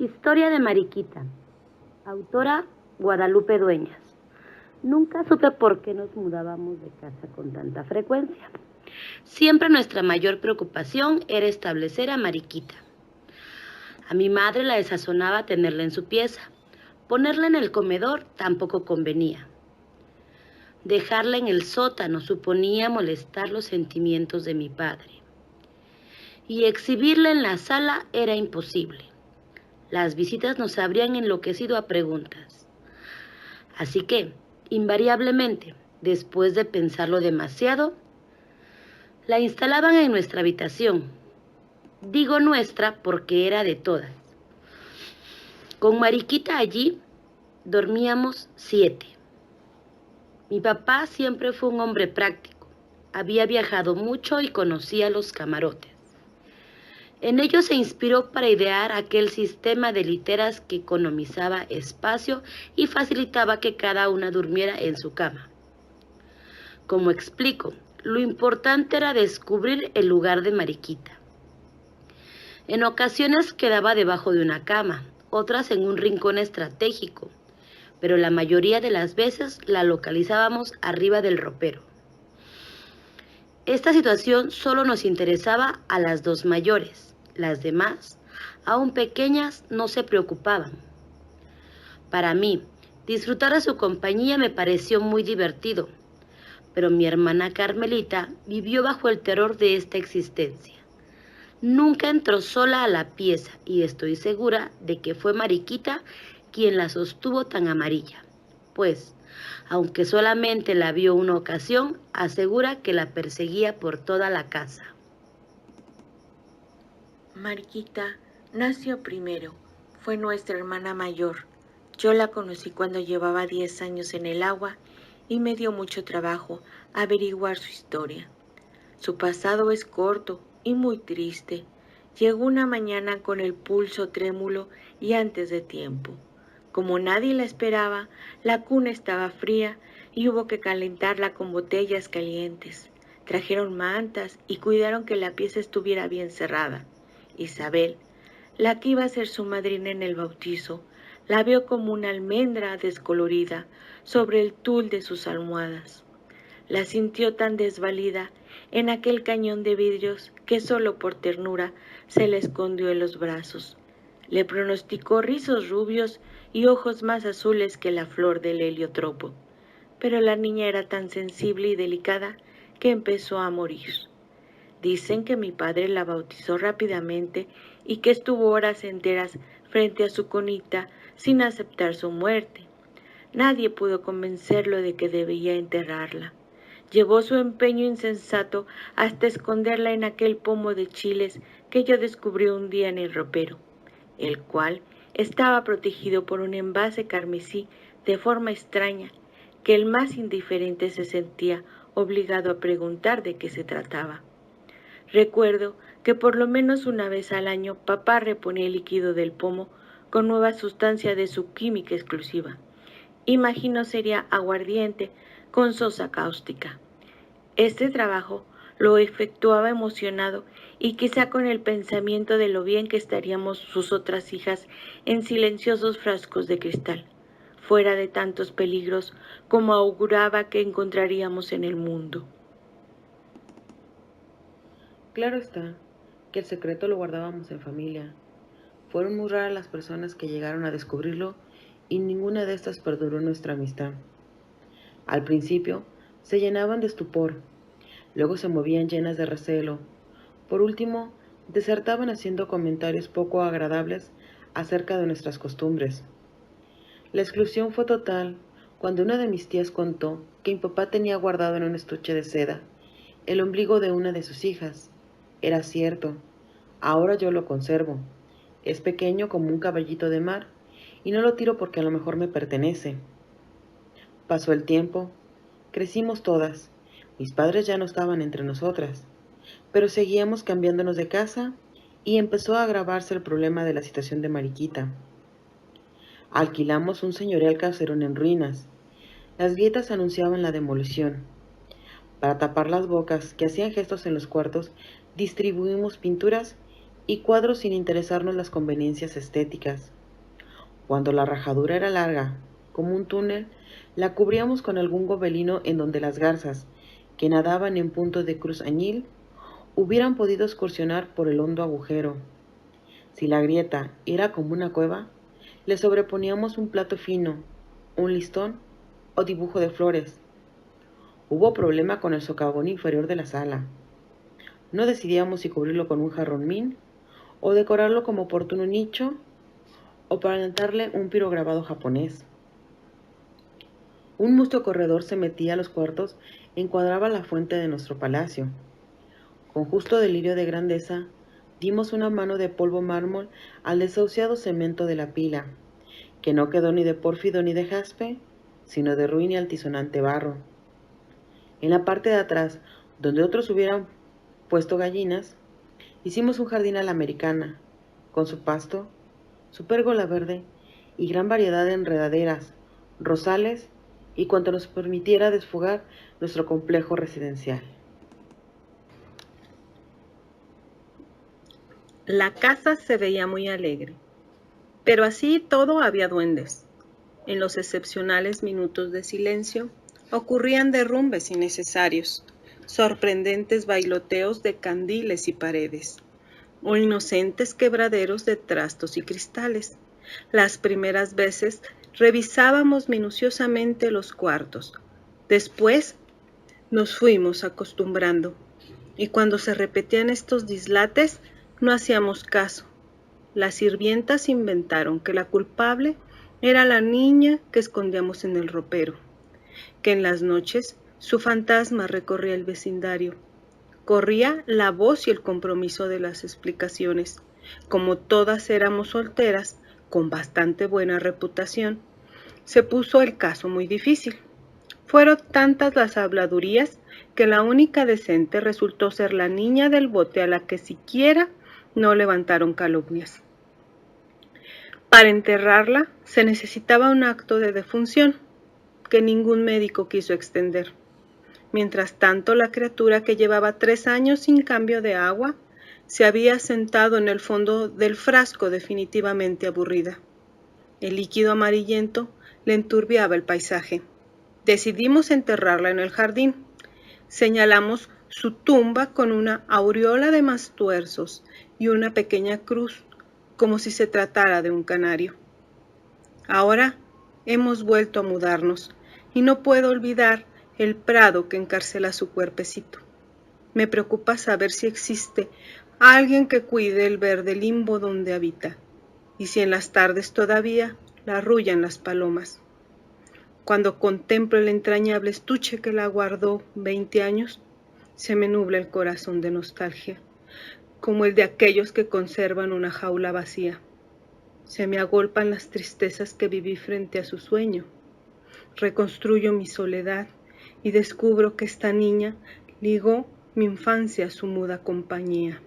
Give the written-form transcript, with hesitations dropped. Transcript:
Historia de Mariquita. Autora Guadalupe Dueñas. Nunca supe por qué nos mudábamos de casa con tanta frecuencia. Siempre nuestra mayor preocupación era establecer a Mariquita. A mi madre la desazonaba tenerla en su pieza. Ponerla en el comedor tampoco convenía. Dejarla en el sótano suponía molestar los sentimientos de mi padre. Y exhibirla en la sala era imposible. Las visitas nos habrían enloquecido a preguntas. Así que, invariablemente, después de pensarlo demasiado, la instalaban en nuestra habitación. Digo nuestra porque era de todas. Con Mariquita allí dormíamos 7. Mi papá siempre fue un hombre práctico. Había viajado mucho y conocía los camarotes. En ello se inspiró para idear aquel sistema de literas que economizaba espacio y facilitaba que cada una durmiera en su cama. Como explico, lo importante era descubrir el lugar de Mariquita. En ocasiones quedaba debajo de una cama, otras en un rincón estratégico, pero la mayoría de las veces la localizábamos arriba del ropero. Esta situación solo nos interesaba a las dos mayores. Las demás, aún pequeñas, no se preocupaban. Para mí, disfrutar de su compañía me pareció muy divertido, pero mi hermana Carmelita vivió bajo el terror de esta existencia. Nunca entró sola a la pieza y estoy segura de que fue Mariquita quien la sostuvo tan amarilla, pues, aunque solamente la vio una ocasión, asegura que la perseguía por toda la casa. Mariquita nació primero, fue nuestra hermana mayor. Yo la conocí cuando llevaba 10 años en el agua y me dio mucho trabajo averiguar su historia. Su pasado es corto y muy triste. Llegó una mañana con el pulso trémulo y antes de tiempo. Como nadie la esperaba, la cuna estaba fría y hubo que calentarla con botellas calientes. Trajeron mantas y cuidaron que la pieza estuviera bien cerrada. Isabel, la que iba a ser su madrina en el bautizo, la vio como una almendra descolorida sobre el tul de sus almohadas. La sintió tan desvalida en aquel cañón de vidrios que solo por ternura se le escondió en los brazos. Le pronosticó rizos rubios y ojos más azules que la flor del heliotropo. Pero la niña era tan sensible y delicada que empezó a morir. Dicen que mi padre la bautizó rápidamente y que estuvo horas enteras frente a su conita sin aceptar su muerte. Nadie pudo convencerlo de que debía enterrarla. Llevó su empeño insensato hasta esconderla en aquel pomo de chiles que yo descubrí un día en el ropero, el cual estaba protegido por un envase carmesí de forma extraña que el más indiferente se sentía obligado a preguntar de qué se trataba. Recuerdo que por lo menos una vez al año papá reponía el líquido del pomo con nueva sustancia de su química exclusiva. Imagino sería aguardiente con sosa cáustica. Este trabajo lo efectuaba emocionado y quizá con el pensamiento de lo bien que estaríamos sus otras hijas en silenciosos frascos de cristal, fuera de tantos peligros como auguraba que encontraríamos en el mundo. Claro está que el secreto lo guardábamos en familia. Fueron muy raras las personas que llegaron a descubrirlo y ninguna de estas perduró nuestra amistad. Al principio se llenaban de estupor, luego se movían llenas de recelo. Por último, desertaban haciendo comentarios poco agradables acerca de nuestras costumbres. La exclusión fue total cuando una de mis tías contó que mi papá tenía guardado en un estuche de seda el ombligo de una de sus hijas. Era cierto, ahora yo lo conservo. Es pequeño como un caballito de mar y no lo tiro porque a lo mejor me pertenece. Pasó el tiempo, crecimos todas. Mis padres ya no estaban entre nosotras, pero seguíamos cambiándonos de casa y empezó a agravarse el problema de la situación de Mariquita. Alquilamos un señorial caserón en ruinas. Las grietas anunciaban la demolición. Para tapar las bocas que hacían gestos en los cuartos, distribuimos pinturas y cuadros sin interesarnos las conveniencias estéticas. Cuando la rajadura era larga, como un túnel, la cubríamos con algún gobelino en donde las garzas, que nadaban en punto de cruz añil, hubieran podido excursionar por el hondo agujero. Si la grieta era como una cueva, le sobreponíamos un plato fino, un listón o dibujo de flores. Hubo problema con el socavón inferior de la sala. No decidíamos si cubrirlo con un jarrón min o decorarlo como oportuno nicho o plantarle un pirograbado japonés. Un mustio corredor se metía a los cuartos e encuadraba la fuente de nuestro palacio. Con justo delirio de grandeza, dimos una mano de polvo mármol al desahuciado cemento de la pila, que no quedó ni de pórfido ni de jaspe, sino de ruin y altisonante barro. En la parte de atrás, donde otros hubieran puesto gallinas, hicimos un jardín a la americana, con su pasto, su pérgola verde y gran variedad de enredaderas, rosales y cuanto nos permitiera desfogar nuestro complejo residencial. La casa se veía muy alegre, pero así todo había duendes. En los excepcionales minutos de silencio ocurrían derrumbes innecesarios, sorprendentes bailoteos de candiles y paredes, o inocentes quebraderos de trastos y cristales. Las primeras veces revisábamos minuciosamente los cuartos. Después nos fuimos acostumbrando, y cuando se repetían estos dislates, no hacíamos caso. Las sirvientas inventaron que la culpable era la niña que escondíamos en el ropero, que en las noches su fantasma recorría el vecindario. Corría la voz y el compromiso de las explicaciones. Como todas éramos solteras, con bastante buena reputación, se puso el caso muy difícil. Fueron tantas las habladurías que la única decente resultó ser la niña del bote, a la que siquiera no levantaron calumnias. Para enterrarla se necesitaba un acto de defunción que ningún médico quiso extender. Mientras tanto, la criatura, que llevaba 3 años sin cambio de agua, se había sentado en el fondo del frasco definitivamente aburrida. El líquido amarillento le enturbiaba el paisaje. Decidimos enterrarla en el jardín. Señalamos su tumba con una aureola de mastuerzos y una pequeña cruz, como si se tratara de un canario. Ahora hemos vuelto a mudarnos y no puedo olvidar el prado que encarcela su cuerpecito. Me preocupa saber si existe alguien que cuide el verde limbo donde habita, y si en las tardes todavía la arrullan las palomas. Cuando contemplo el entrañable estuche que la guardó 20 años, se me nubla el corazón de nostalgia, como el de aquellos que conservan una jaula vacía. Se me agolpan las tristezas que viví frente a su sueño. Reconstruyo mi soledad y descubro que esta niña ligó mi infancia a su muda compañía.